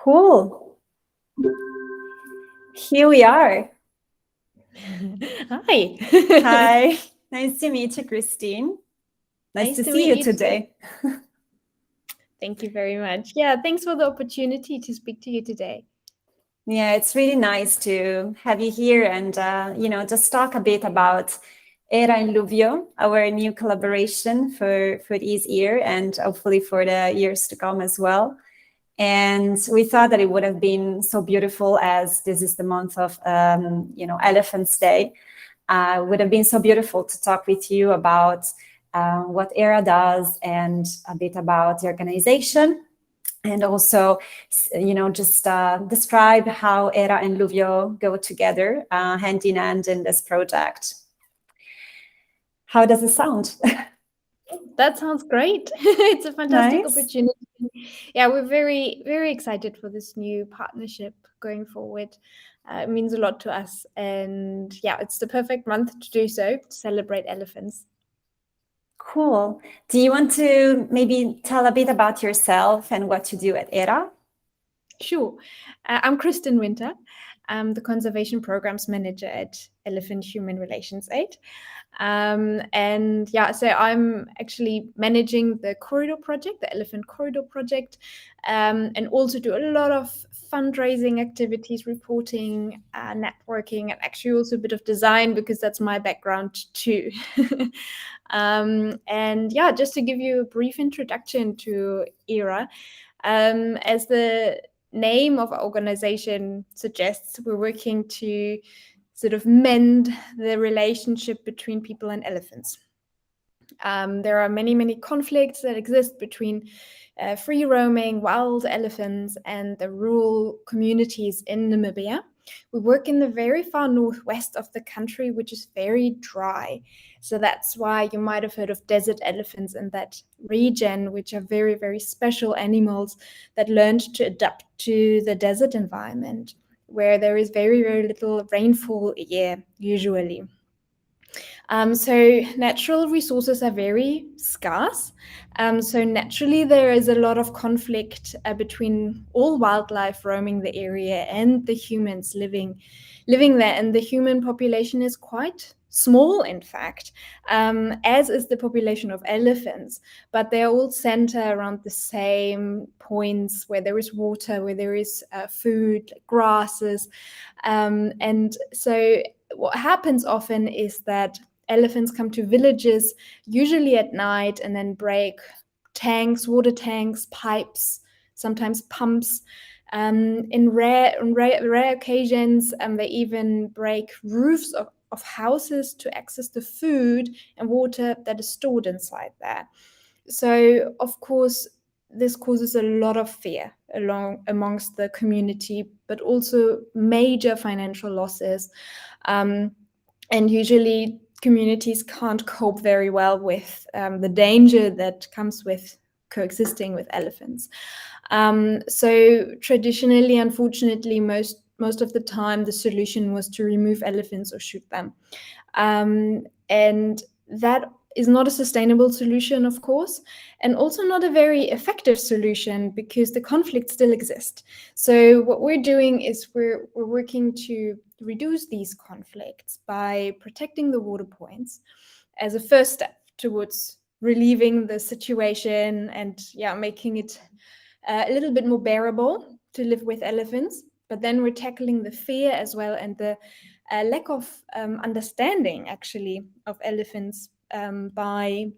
Cool. Here we are. Hi. Hi. Nice to meet you, Christine. Nice to see you today. Thank you very much. Yeah, thanks for the opportunity to speak to you today. Yeah, it's really nice to have you here and, just talk a bit about EHRA and LUVIYO, our new collaboration for this year and hopefully for the years to come as well. And we thought that it would have been so beautiful, as this is the month of, Elephants Day. Would have been so beautiful to talk with you about what EHRA does and a bit about the organization. And also, just describe how EHRA and LUVIYO go together hand in hand in this project. How does it sound? That sounds great. It's a fantastic Nice. opportunity. Yeah, we're very, very excited for this new partnership going forward. It means a lot to us. And yeah, it's the perfect month to do so, to celebrate elephants. Cool. Do you want to maybe tell a bit about yourself and what you do at EHRA? Sure. I'm Christin Winter. I'm the Conservation Programs Manager at Elephant Human Relations Aid. And yeah, so I'm actually managing the corridor project, the Elephant Corridor project, and also do a lot of fundraising activities, reporting, networking, and actually also a bit of design, because that's my background too. And yeah, just to give you a brief introduction to EHRA, as the name of our organization suggests, we're working to sort of mend the relationship between people and elephants. There are many, many conflicts that exist between free roaming wild elephants and the rural communities in Namibia. We work in the very far northwest of the country, which is very dry. So that's why you might have heard of desert elephants in that region, which are very, very special animals that learned to adapt to the desert environment, where there is very, very little rainfall a year, usually. So natural resources are very scarce. So naturally, there is a lot of conflict between all wildlife roaming the area and the humans living there. And the human population is quite small, in fact, as is the population of elephants. But they all center around the same points where there is water, where there is food, like grasses. And so what happens often is that elephants come to villages, usually at night, and then break tanks, water tanks, pipes, sometimes pumps. In rare occasions, they even break roofs of houses to access the food and water that is stored inside there. So, of course, this causes a lot of fear amongst the community, but also major financial losses. And usually communities can't cope very well with the danger that comes with coexisting with elephants. So traditionally, unfortunately, most of the time, the solution was to remove elephants or shoot them. And that is not a sustainable solution, of course, and also not a very effective solution, because the conflicts still exist. So what we're doing is we're working to reduce these conflicts by protecting the water points as a first step towards relieving the situation and making it a little bit more bearable to live with elephants. But then we're tackling the fear as well, and the lack of understanding, actually, of elephants by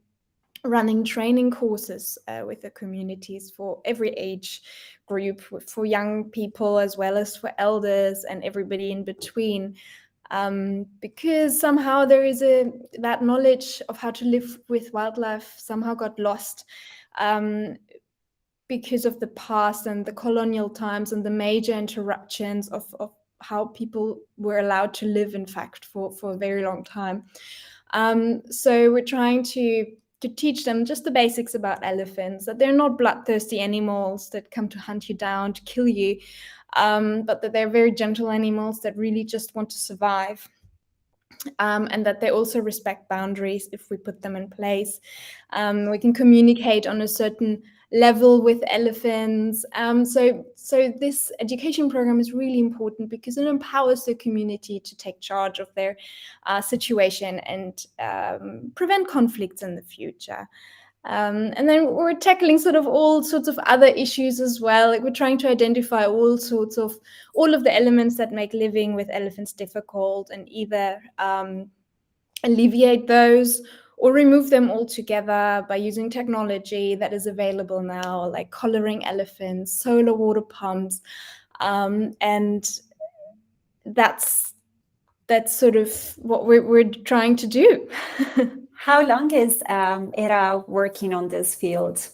running training courses with the communities for every age group, for young people as well as for elders and everybody in between. Because somehow there is that knowledge of how to live with wildlife somehow got lost because of the past and the colonial times and the major interruptions of how people were allowed to live, in fact, for a very long time. So we're trying to teach them just the basics about elephants, that they're not bloodthirsty animals that come to hunt you down, to kill you, but that they're very gentle animals that really just want to survive. And that they also respect boundaries if we put them in place. We can communicate on a certain level with elephants. So this education program is really important because it empowers the community to take charge of their situation and prevent conflicts in the future. And then we're tackling sort of all sorts of other issues as well. Like we're trying to identify all of the elements that make living with elephants difficult, and either alleviate those or remove them altogether by using technology that is available now, like collaring elephants, solar water pumps, and that's sort of what we're trying to do. How long is EHRA working on this field?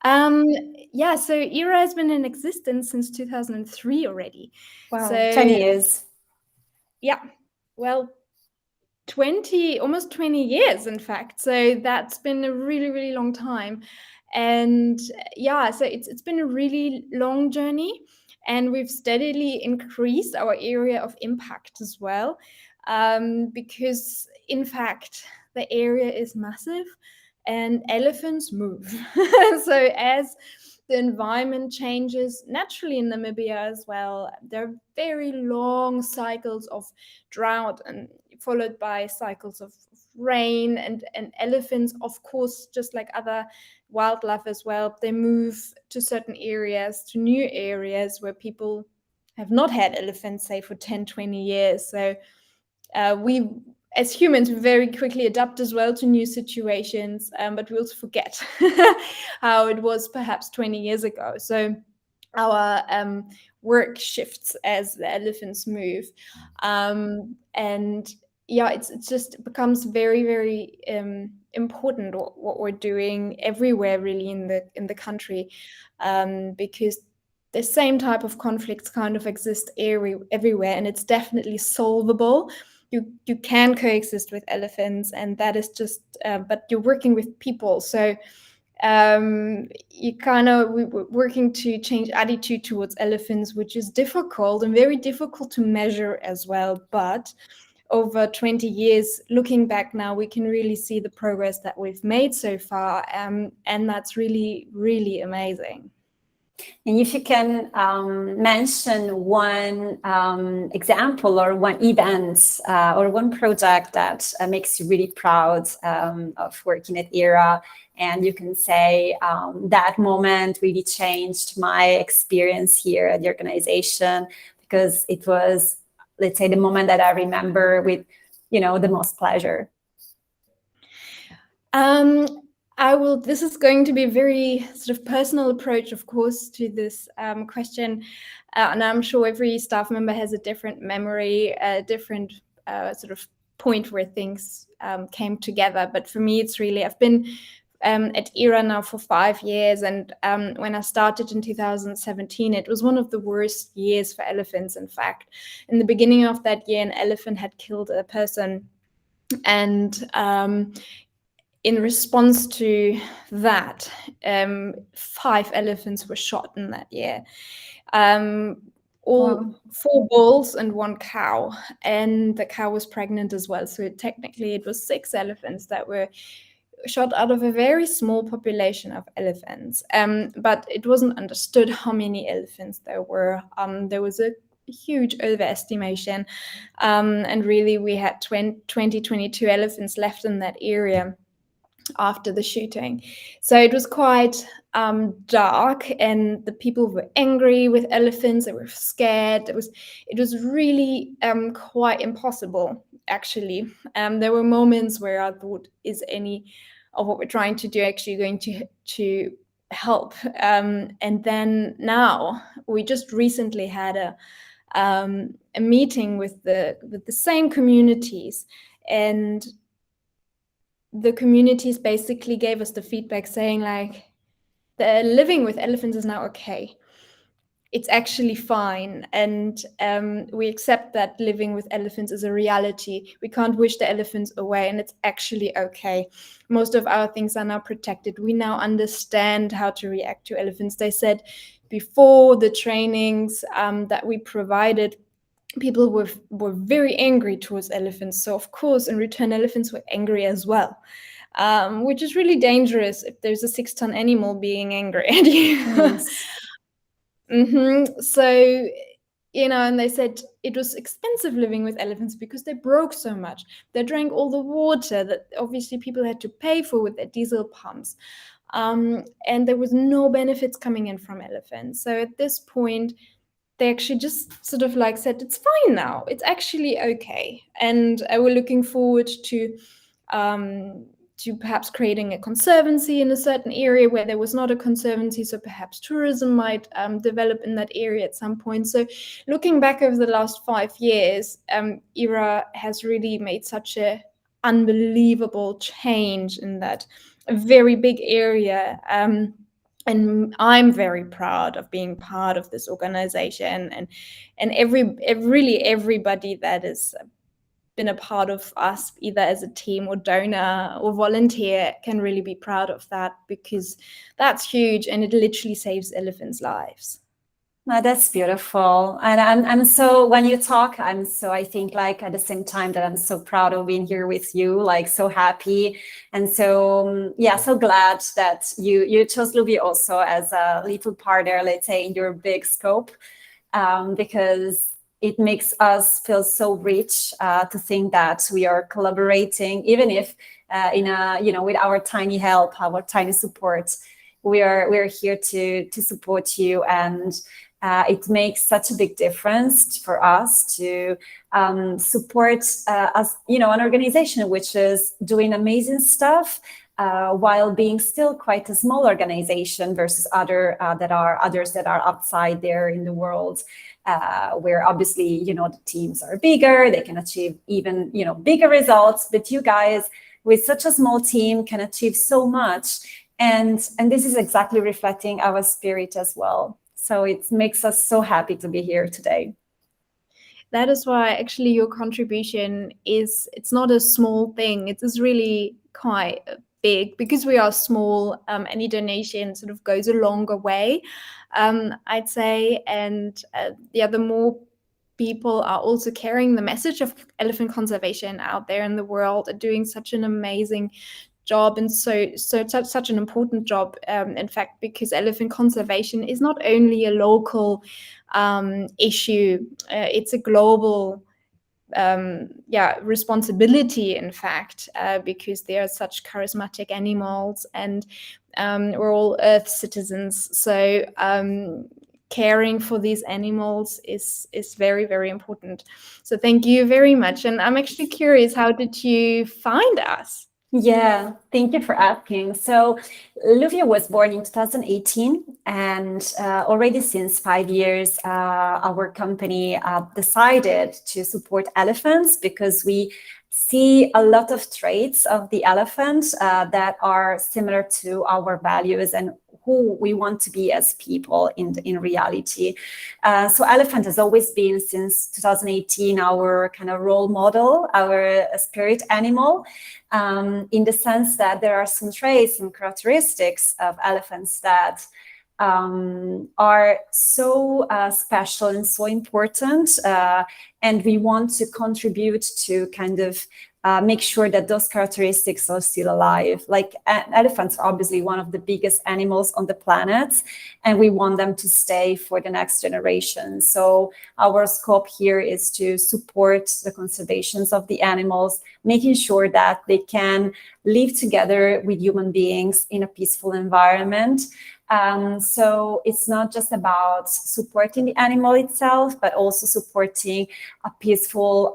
Yeah, so EHRA has been in existence since 2003 already. Wow, So 20 years. Yeah, well, almost 20 years, in fact. So that's been a really, really long time. And yeah, so it's been a really long journey, and we've steadily increased our area of impact as well, because in fact, the area is massive and elephants move. So as the environment changes naturally in Namibia as well, there are very long cycles of drought and followed by cycles of rain, and elephants, of course, just like other wildlife as well, they move to certain areas, to new areas where people have not had elephants, say, for 10-20 years. So we as humans, we very quickly adapt as well to new situations, but we also forget how it was perhaps 20 years ago. So our work shifts as the elephants move, and yeah, it just becomes very, very important what we're doing everywhere, really, in the country, because the same type of conflicts kind of exist everywhere, and it's definitely solvable. You can coexist with elephants, and that is just but you're working with people, so we're working to change attitude towards elephants, which is difficult and very difficult to measure as well. But over 20 years, looking back now, we can really see the progress that we've made so far, and that's really, really amazing. And if you can mention one example or one event or one project that makes you really proud of working at EHRA, and you can say that moment really changed my experience here at the organization, because it was, let's say, the moment that I remember with, the most pleasure. This is going to be a very sort of personal approach, of course, to this question. And I'm sure every staff member has a different memory, a different sort of point where things came together. But for me, it's really, I've been at EHRA now for 5 years. And when I started in 2017, it was one of the worst years for elephants, in fact. In the beginning of that year, an elephant had killed a person. And in response to that, 5 elephants were shot in that year. All 4 bulls and 1 cow, and the cow was pregnant as well. So technically it was 6 elephants that were shot out of a very small population of elephants. But it wasn't understood how many elephants there were. There was a huge overestimation, and really we had 22 elephants left in that area after the shooting. So it was quite dark, and the people were angry with elephants. They were scared. It was really quite impossible, actually. There were moments where I thought, is any of what we're trying to do actually going to help? And then now we just recently had a meeting with the same communities, and the communities basically gave us the feedback saying, like, the living with elephants is now okay. It's actually fine, and we accept that living with elephants is a reality. We can't wish the elephants away, and it's actually okay. Most of our things are now protected. We now understand how to react to elephants. They said before the trainings that we provided, people were very angry towards elephants. So of course, in return, elephants were angry as well. which is really dangerous if there's a 6-ton animal being angry at you. Yes. So, and they said it was expensive living with elephants because they broke so much. They drank all the water that obviously people had to pay for with their diesel pumps. And there was no benefits coming in from elephants. So at this point, they actually just sort of like said, it's fine now. It's actually okay. And we're looking forward to perhaps creating a conservancy in a certain area where there was not a conservancy. So perhaps tourism might develop in that area at some point. So looking back over the last 5 years, EHRA has really made such a unbelievable change in that very big area. And I'm very proud of being part of this organization, and really everybody that has been a part of us, either as a team or donor or volunteer, can really be proud of that, because that's huge and it literally saves elephants' lives. No, that's beautiful. And I'm so, when you talk, I think like at the same time that I'm so proud of being here with you, like so happy. And so, yeah, so glad that you chose LUVIYO also as a little partner, let's say, in your big scope, because it makes us feel so rich to think that we are collaborating, even if with our tiny help, our tiny support, we're here to support you. And it makes such a big difference for us to support an organization which is doing amazing stuff while being still quite a small organization versus others that are outside there in the world, where obviously the teams are bigger, they can achieve even bigger results. But you guys, with such a small team, can achieve so much, and this is exactly reflecting our spirit as well. So it makes us so happy to be here today. That is why actually your contribution it's not a small thing. It is really quite big, because we are small. Any donation sort of goes a longer way, I'd say. And the more people are also carrying the message of elephant conservation out there in the world, are doing such an amazing job, and such an important job, in fact, because elephant conservation is not only a local issue, it's a global responsibility, in fact, because they are such charismatic animals, and we're all Earth citizens. So caring for these animals is very, very important. So thank you very much. And I'm actually curious, how did you find us? Yeah, thank you for asking. So LUVIYO was born in 2018, and already since 5 years, our company decided to support elephants, because we see a lot of traits of the elephant that are similar to our values and who we want to be as people in reality. So elephant has always been, since 2018, our kind of role model, our spirit animal, in the sense that there are some traits and characteristics of elephants that are so special and so important, and we want to contribute to kind of make sure that those characteristics are still alive. Like elephants are obviously one of the biggest animals on the planet, and we want them to stay for the next generation. So our scope here is to support the conservations of the animals, making sure that they can live together with human beings in a peaceful environment. So it's not just about supporting the animal itself, but also supporting a peaceful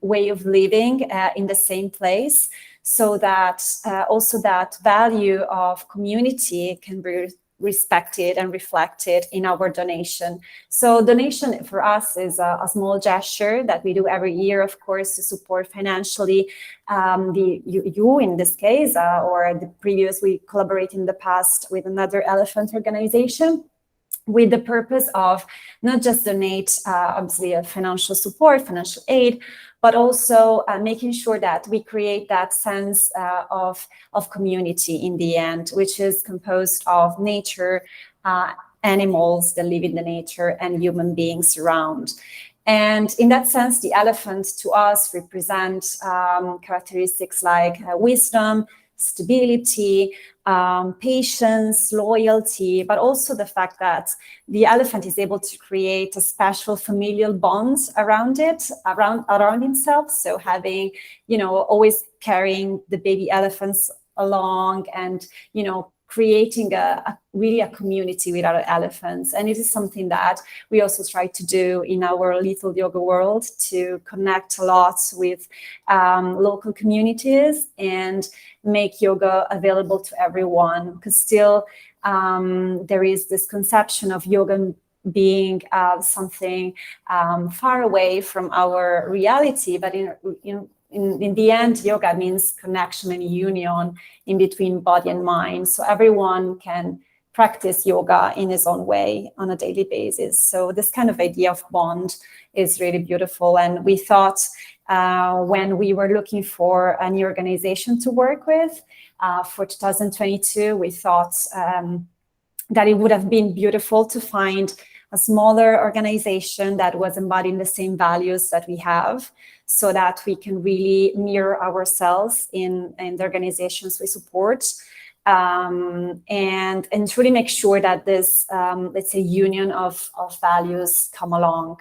way of living in the same place, so that also that value of community can be respected and reflected in our donation. So donation for us is a small gesture that we do every year, of course, to support financially you in this case, or the previous, we collaborated in the past with another elephant organization, with the purpose of not just donate, obviously, a financial support, financial aid, but also making sure that we create that sense of community in the end, which is composed of nature, animals that live in the nature, and human beings around. And in that sense, the elephant to us represent characteristics like wisdom, stability, patience, loyalty, but also the fact that the elephant is able to create a special familial bond around himself. So having, always carrying the baby elephants along and, creating really a community with other elephants. And it is something that we also try to do in our little yoga world, to connect a lot with local communities and make yoga available to everyone. Because still there is this conception of yoga being something far away from our reality, but in the end, yoga means connection and union in between body and mind. So everyone can practice yoga in his own way on a daily basis. So this kind of idea of bond is really beautiful. And we thought when we were looking for a new organization to work with for 2022, we thought that it would have been beautiful to find a smaller organization that was embodying the same values that we have, so that we can really mirror ourselves in the organizations we support, and truly make sure that this, let's say, union of values come along.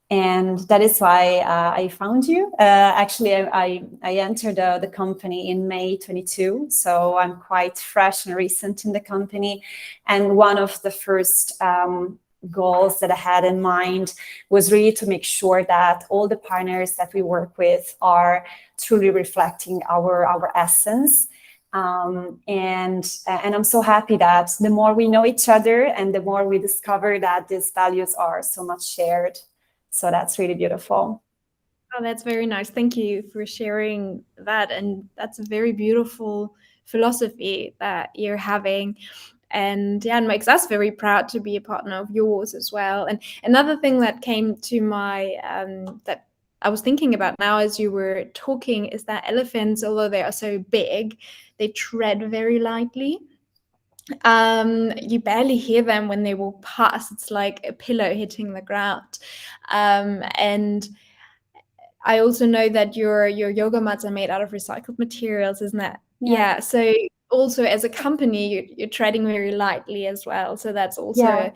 And that is why I found you. Actually, I entered the company in May 22, so I'm quite fresh and recent in the company. And one of the first goals that I had in mind was really to make sure that all the partners that we work with are truly reflecting our essence. And I'm so happy that the more we know each other and the more we discover that these values are so much shared. So that's really beautiful. Oh, that's very nice. Thank you for sharing that. And that's a very beautiful philosophy that you're having. And yeah, it makes us very proud to be a partner of yours as well. And another thing that came to my, that I was thinking about now as you were talking, is that elephants, although they are so big, they tread very lightly. You barely hear them when they walk past. It's like a pillow hitting the ground. And I also know that your yoga mats are made out of recycled materials, isn't that? Yeah. So also as a company, you're treading very lightly as well. So that's also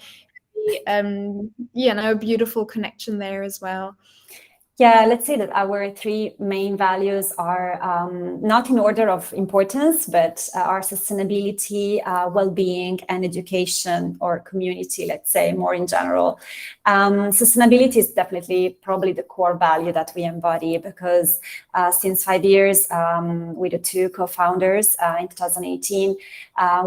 a beautiful connection there as well. Yeah, let's say that our three main values are not in order of importance, but are sustainability, well-being, and education, or community, let's say, more in general. Sustainability is definitely probably the core value that we embody, because since 5 years, with the two co-founders in 2018,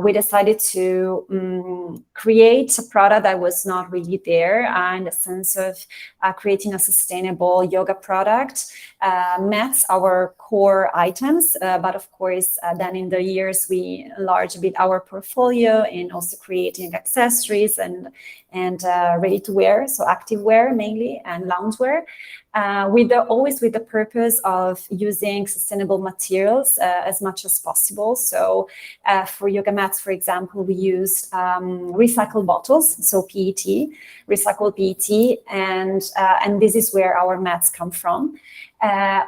we decided to create a product that was not really there, in the sense of creating a sustainable yoga product. Met our core items, but of course, then in the years we enlarged a bit our portfolio in also creating accessories and ready to wear, so active wear mainly, and loungewear. Always with the purpose of using sustainable materials as much as possible. So for yoga mats, for example, we used recycled bottles, so PET, recycled PET, and this is where our mats come from.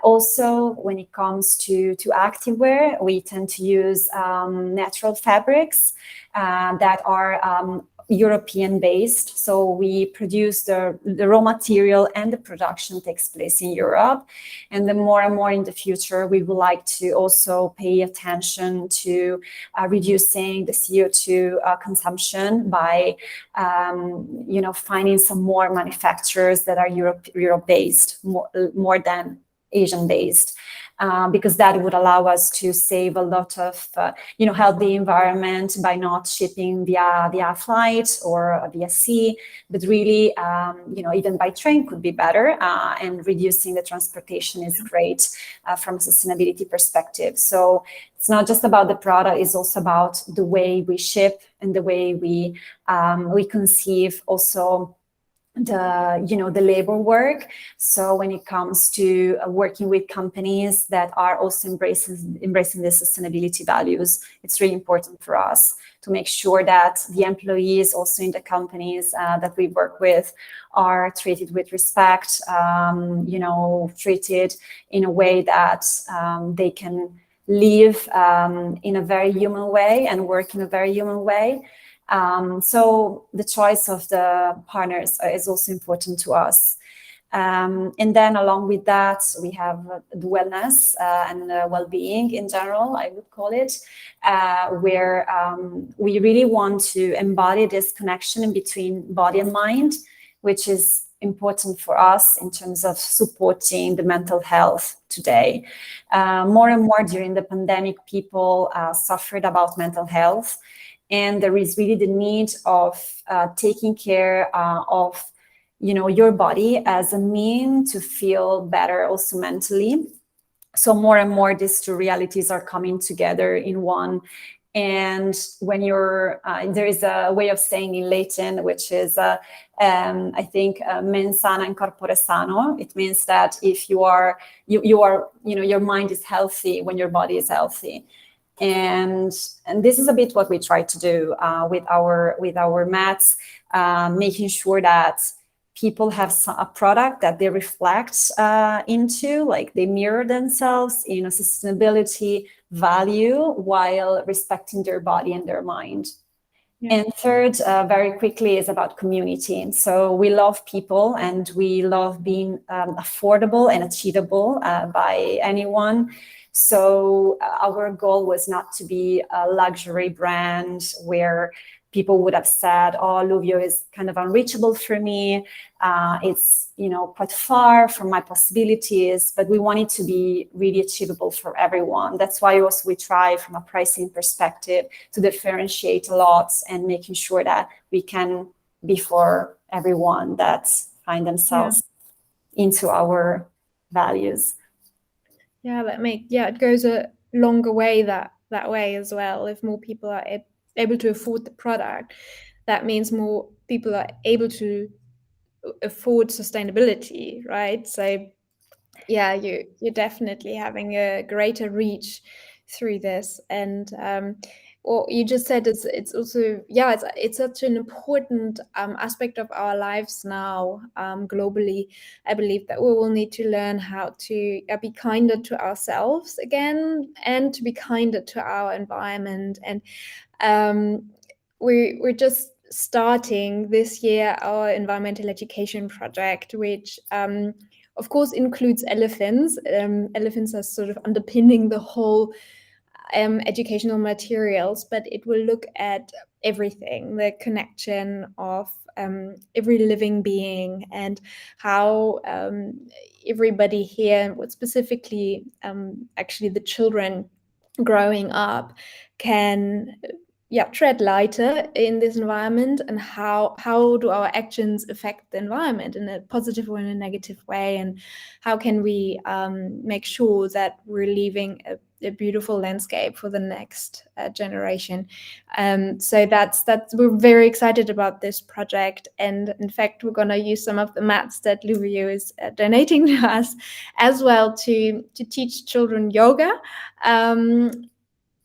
Also, when it comes to activewear, we tend to use natural fabrics that are European based. So we produce the raw material, and the production takes place in Europe. And then more and more in the future, we would like to also pay attention to reducing the CO2 consumption by finding some more manufacturers that are Europe based, more than Asian based. Because that would allow us to save a lot of, help the environment by not shipping via flight or via sea, but really, even by train could be better, and reducing the transportation is great from a sustainability perspective. So it's not just about the product, it's also about the way we ship and the way we conceive also the labor work. So when it comes to working with companies that are also embracing the sustainability values, it's really important for us to make sure that the employees also in the companies that we work with are treated with respect, treated in a way that they can live in a very human way and work in a very human way. So the choice of the partners is also important to us. And then along with that, we have the wellness and well-being in general, I would call it, where we really want to embody this connection between body and mind, which is important for us in terms of supporting the mental health today. More and more during the pandemic, people suffered about mental health, and there is really the need of taking care of your body as a means to feel better also mentally. So more and more these two realities are coming together in one. And when you're, there is a way of saying in Latin, which is, I think, mens sana in corpore sano. It means that if you are, your mind is healthy when your body is healthy. And this is a bit what we try to do with our mats, making sure that people have a product that they reflect into, like they mirror themselves in a sustainability value while respecting their body and their mind. Yeah. And third, very quickly, is about community. So we love people and we love being affordable and achievable by anyone. So our goal was not to be a luxury brand where people would have said, oh, LUVIYO is kind of unreachable for me. It's, quite far from my possibilities, but we want it to be really achievable for everyone. That's why also we try from a pricing perspective to differentiate a lot and making sure that we can be for everyone that find themselves into our values. Yeah, it goes a longer way that way as well. If more people are able to afford the product, that means more people are able to afford sustainability, right? So yeah, you're definitely having a greater reach through this. And what you just said is it's also it's such an important aspect of our lives now globally. I believe that we will need to learn how to be kinder to ourselves again and to be kinder to our environment. And we're just starting this year our environmental education project, which of course includes elephants. Elephants are sort of underpinning the whole educational materials, but it will look at everything, the connection of every living being and how everybody here, what specifically actually the children growing up, can tread lighter in this environment, and how do our actions affect the environment in a positive or in a negative way, and how can we make sure that we're leaving a beautiful landscape for the next generation. So that's we're very excited about this project, and in fact we're going to use some of the mats that LUVIYO is donating to us as well to teach children yoga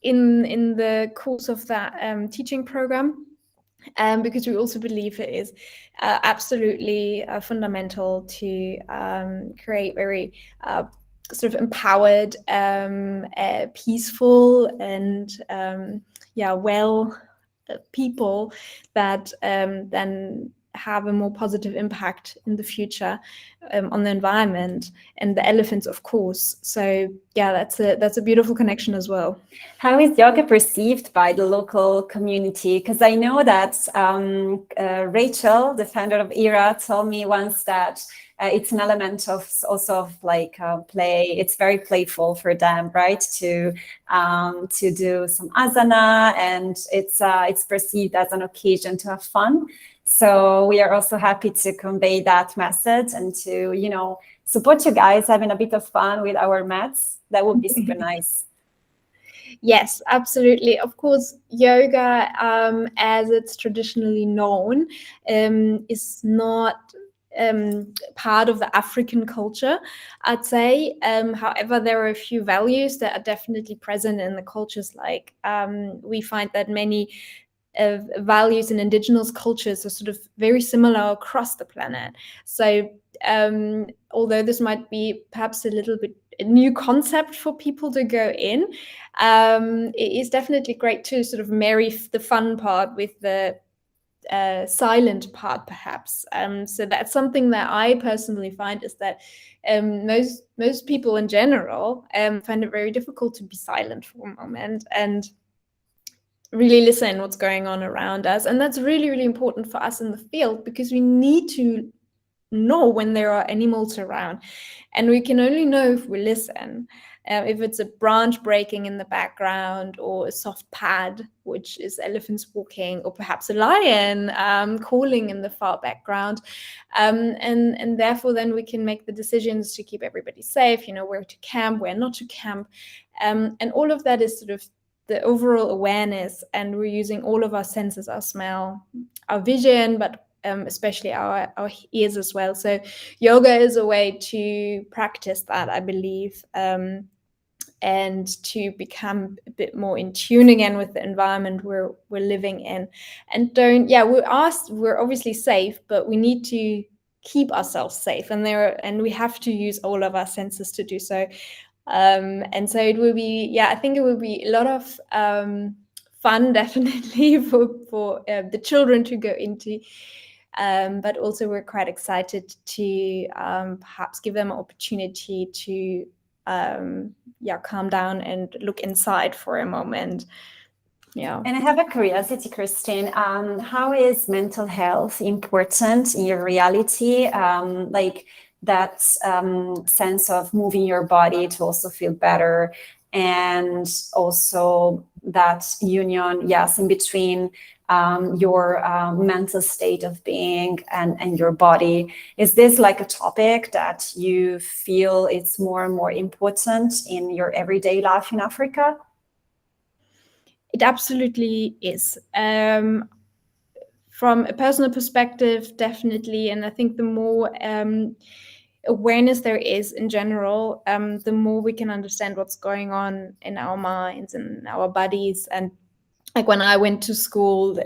in the course of that teaching program, because we also believe it is absolutely fundamental to create very sort of empowered, peaceful, and well people that then have a more positive impact in the future on the environment and the elephants, of course. So yeah, that's a beautiful connection as well. How is yoga perceived by the local community? Because I know that Rachel, the founder of EHRA, told me once that it's an element of also of like play. It's very playful for them, right? To do some asana, and it's perceived as an occasion to have fun. So we are also happy to convey that message and to, support you guys having a bit of fun with our mats. That would be super nice. Yes, absolutely. Of course, yoga, as it's traditionally known, is not part of the African culture, I'd say. However, there are a few values that are definitely present in the cultures. Like we find that many values in indigenous cultures are sort of very similar across the planet. So although this might be perhaps a little bit new concept for people to go in. It is definitely great to sort of marry the fun part with the silent part, perhaps. So that's something that I personally find, is that most people in general find it very difficult to be silent for a moment and really listen what's going on around us. And that's really, really important for us in the field, because we need to know when there are animals around, and we can only know if we listen. If it's a branch breaking in the background, or a soft pad, which is elephants walking, or perhaps a lion calling in the far background, and therefore then we can make the decisions to keep everybody safe, where to camp, where not to camp, and all of that is sort of the overall awareness, and we're using all of our senses, our smell, our vision, but especially our ears as well. So yoga is a way to practice that, I believe, and to become a bit more in tune again with the environment we're living in. And we're obviously safe, but we need to keep ourselves safe, and we have to use all of our senses to do so. And so it will be, I think it will be a lot of fun, definitely, for the children to go into. But also we're quite excited to perhaps give them an opportunity to calm down and look inside for a moment. Yeah. And I have a curiosity, Christin. How is mental health important in your reality? Like that sense of moving your body to also feel better, and also that union, yes, in between your mental state of being and your body. Is this like a topic that you feel it's more and more important in your everyday life in Africa? It absolutely is. From a personal perspective, definitely. And I think the more awareness there is in general, the more we can understand what's going on in our minds and our bodies. And like when I went to school,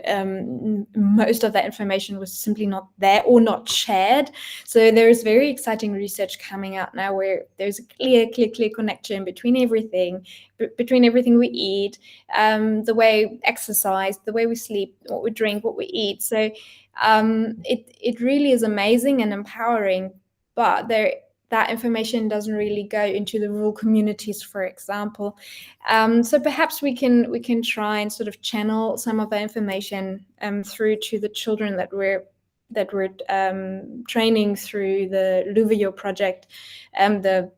most of that information was simply not there or not shared. So there's very exciting research coming out now where there's a clear connection between everything we eat, the way we exercise, the way we sleep, what we drink, what we eat. So it really is amazing and empowering, but that information doesn't really go into the rural communities, for example. So perhaps we can try and sort of channel some of that information through to the children that we're training through the LUVIYO project, the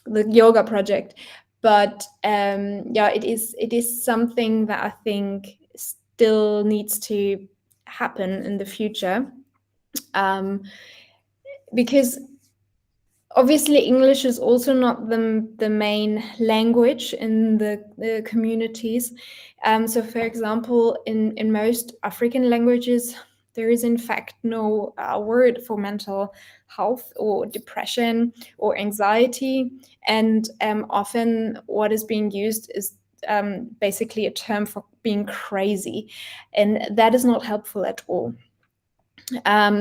yoga project. But it is something that I think still needs to happen in the future, because obviously English is also not the main language in the communities. So for example, in most African languages, there is in fact no word for mental health or depression or anxiety. And often what is being used is basically a term for being crazy. And that is not helpful at all.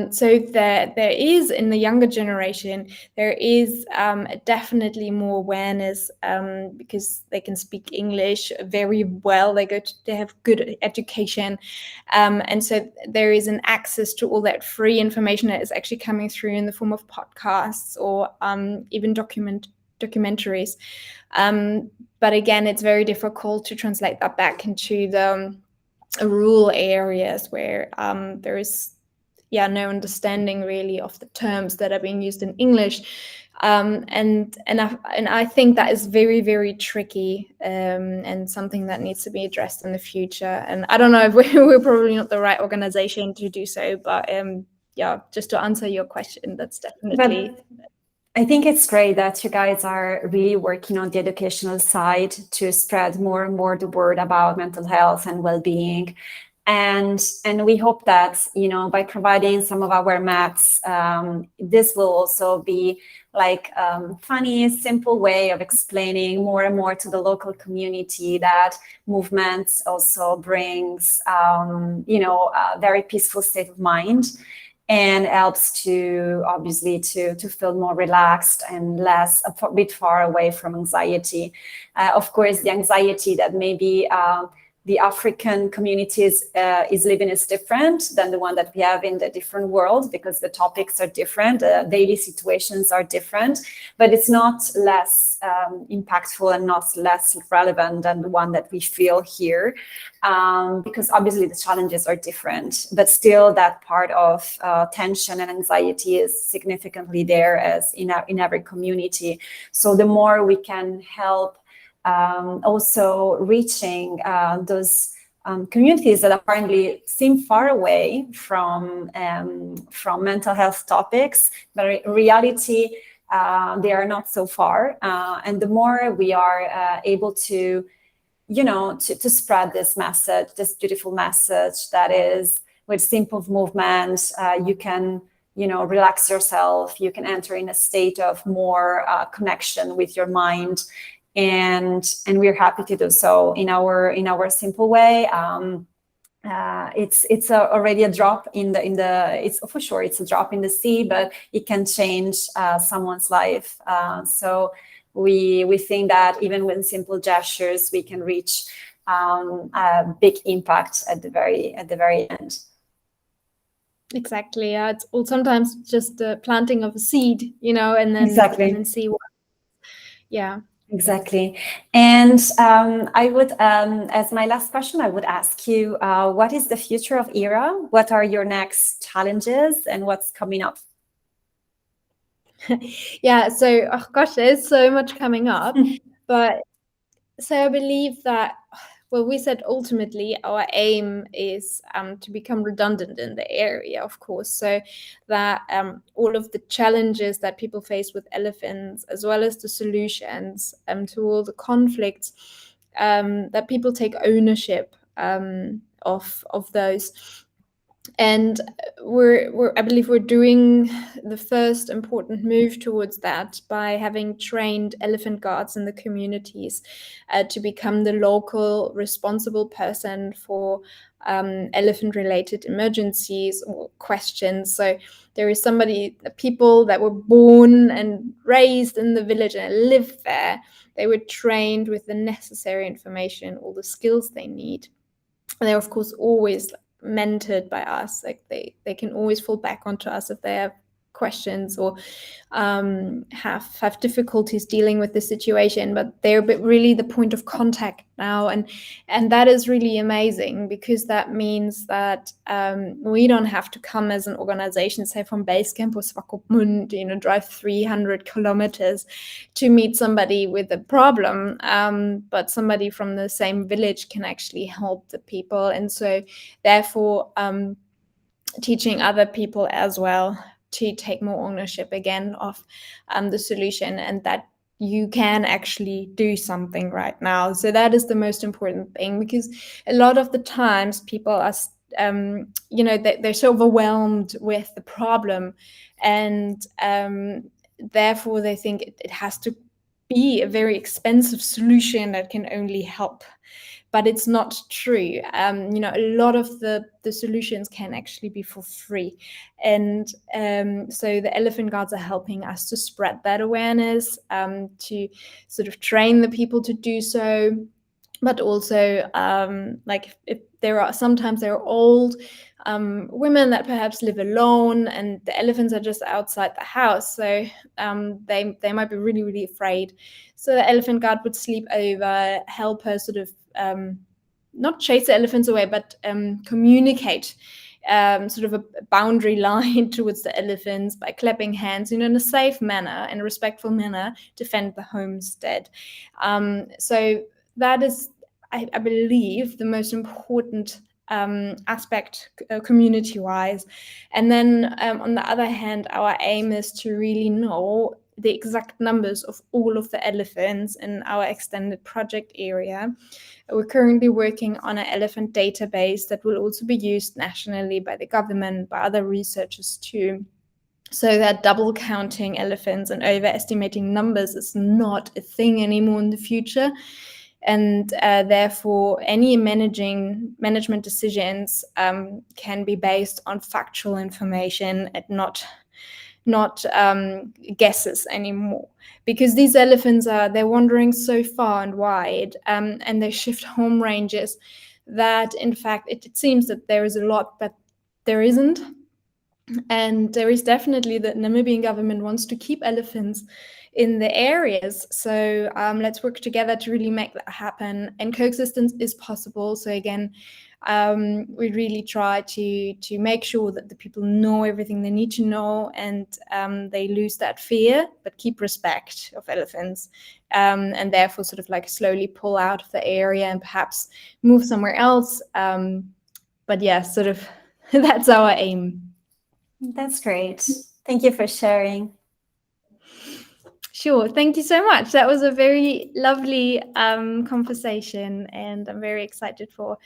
So there is, in the younger generation, there is definitely more awareness, because they can speak English very well. They have good education, and so there is an access to all that free information that is actually coming through in the form of podcasts or even documentaries. But again, it's very difficult to translate that back into the rural areas where there is no understanding really of the terms that are being used in English, and I think that is very, very tricky, and something that needs to be addressed in the future. And I don't know if we're probably not the right organization to do so, but just to answer your question, that's definitely. But I think it's great that you guys are really working on the educational side to spread more and more the word about mental health and well-being. And we hope that, by providing some of our maps, this will also be like funny, simple way of explaining more and more to the local community that movements also brings, a very peaceful state of mind. and helps to obviously to feel more relaxed and less a bit far away from anxiety. Of course, the anxiety that maybe the African communities is living is different than the one that we have in the different world, because the topics are different, daily situations are different, but it's not less impactful and not less relevant than the one that we feel here, because obviously the challenges are different, but still that part of tension and anxiety is significantly there as in every community. So the more we can help also reaching those communities that apparently seem far away from mental health topics, but in reality they are not so far. And the more we are able to, to spread this message, this beautiful message that is with simple movements, you can, relax yourself, you can enter in a state of more connection with your mind. And we're happy to do so in our simple way. It's already a drop in the it's for sure it's a drop in the sea, but it can change someone's life. So we think that even with simple gestures, we can reach a big impact at the very end. Exactly. Yeah, it's all sometimes just the planting of a seed, and then Exactly. and then see what. Yeah. Exactly. And I would, as my last question, I would ask you, what is the future of EHRA? What are your next challenges and what's coming up? Yeah, so, oh gosh, there's so much coming up. But so I believe that, well, we said ultimately our aim is to become redundant in the area, of course, so that all of the challenges that people face with elephants, as well as the solutions to all the conflicts, that people take ownership of those. And I believe we're doing the first important move towards that by having trained elephant guards in the communities to become the local responsible person for elephant-related emergencies or questions. So there is people that were born and raised in the village and live there. They were trained with the necessary information, all the skills they need. And they're, of course, always mentored by us. Like they can always fall back onto us if they have questions or have difficulties dealing with the situation, but they're really the point of contact now, and that is really amazing, because that means that we don't have to come as an organization, say from base camp or Swakopmund, drive 300 kilometers to meet somebody with a problem, but somebody from the same village can actually help the people. And so therefore teaching other people as well to take more ownership again of the solution, and that you can actually do something right now. So that is the most important thing, because a lot of the times people are they're so overwhelmed with the problem, and therefore they think it has to be a very expensive solution that can only help. But it's not true. A lot of the solutions can actually be for free. And so the elephant guards are helping us to spread that awareness, to sort of train the people to do so. But also, if there are sometimes there are old women that perhaps live alone, and the elephants are just outside the house, so they might be really, really afraid. So the elephant guard would sleep over, help her sort of not chase the elephants away, but communicate sort of a boundary line towards the elephants by clapping hands, in a safe manner and respectful manner, defend the homestead. So that is, I believe, the most important aspect community-wise. And then on the other hand, our aim is to really know the exact numbers of all of the elephants in our extended project area. We're currently working on an elephant database that will also be used nationally by the government, by other researchers too, so that double counting elephants and overestimating numbers is not a thing anymore in the future. and therefore any management decisions can be based on factual information and not guesses anymore, because these elephants they're wandering so far and wide, and they shift home ranges that in fact it seems that there is a lot, but there isn't. And there is definitely the Namibian government wants to keep elephants in the areas. So let's work together to really make that happen. And coexistence is possible. So again, we really try to make sure that the people know everything they need to know, and they lose that fear, but keep respect of elephants, and therefore sort of like slowly pull out of the area and perhaps move somewhere else. But yeah, sort of that's our aim. That's great. Thank you for sharing. Sure. Thank you so much. That was a very lovely conversation, and I'm very excited for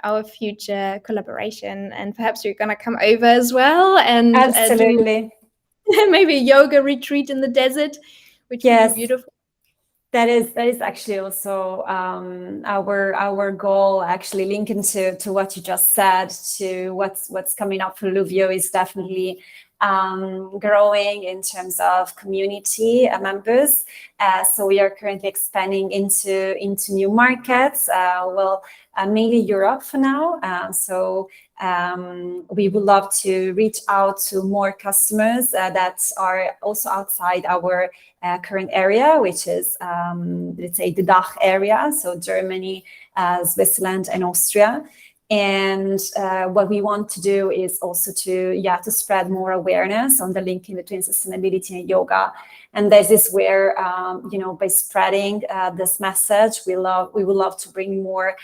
our future collaboration. And perhaps you're going to come over as well and Absolutely. do maybe a yoga retreat in the desert, which would be beautiful. That is actually also our goal, actually linking to what you just said, to what's coming up for LUVIYO is definitely growing in terms of community members. So we are currently expanding into new markets. Mainly Europe for now. So we would love to reach out to more customers that are also outside our current area, which is, let's say, the DACH area, so Germany, Switzerland, and Austria. And what we want to do is also to spread more awareness on the linking between sustainability and yoga. And this is where, by spreading this message, we would love to bring more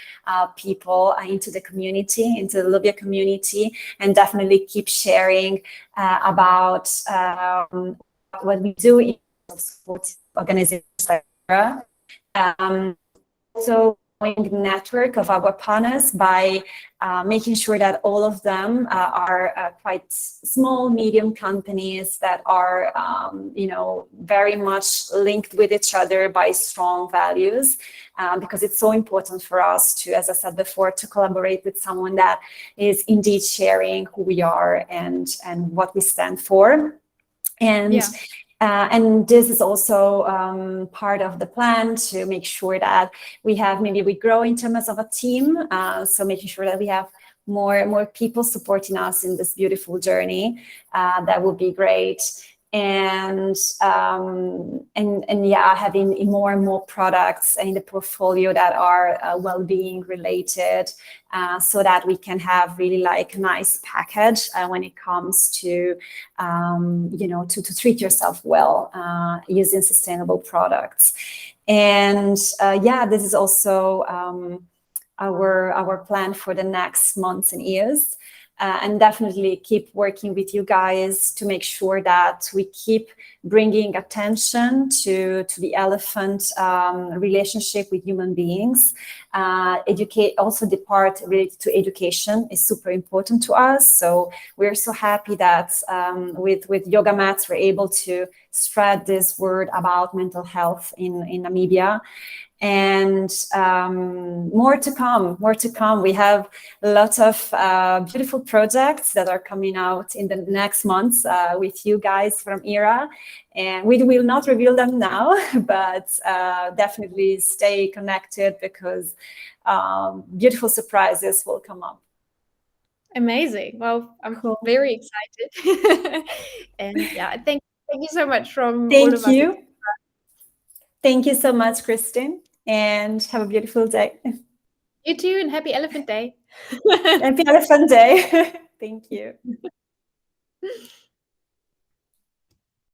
people into the community, into the LUVIYO community, and definitely keep sharing about what we do in support organizations like EHRA. So the network of our partners by making sure that all of them are quite small, medium companies that are, very much linked with each other by strong values, because it's so important for us to, as I said before, to collaborate with someone that is indeed sharing who we are and what we stand for. And this is also part of the plan to make sure that we grow in terms of a team. So making sure that we have more people supporting us in this beautiful journey. That would be great. And having more and more products in the portfolio that are well-being related, so that we can have really like a nice package when it comes to to treat yourself well using sustainable products. And this is also our plan for the next months and years. And definitely keep working with you guys to make sure that we keep bringing attention to the elephant relationship with human beings. Also the part related to education is super important to us. So we're so happy that with Yoga Mats, we're able to spread this word about mental health in Namibia. And more to come. We have a lot of beautiful projects that are coming out in the next months with you guys from EHRA. And we will not reveal them now, but definitely stay connected, because beautiful surprises will come up. Amazing. Well, I'm very excited. And thank you so much from all of us. Thank you so much, Christin, and have a beautiful day. You too, and happy Elephant Day. Happy Elephant Day. Thank you.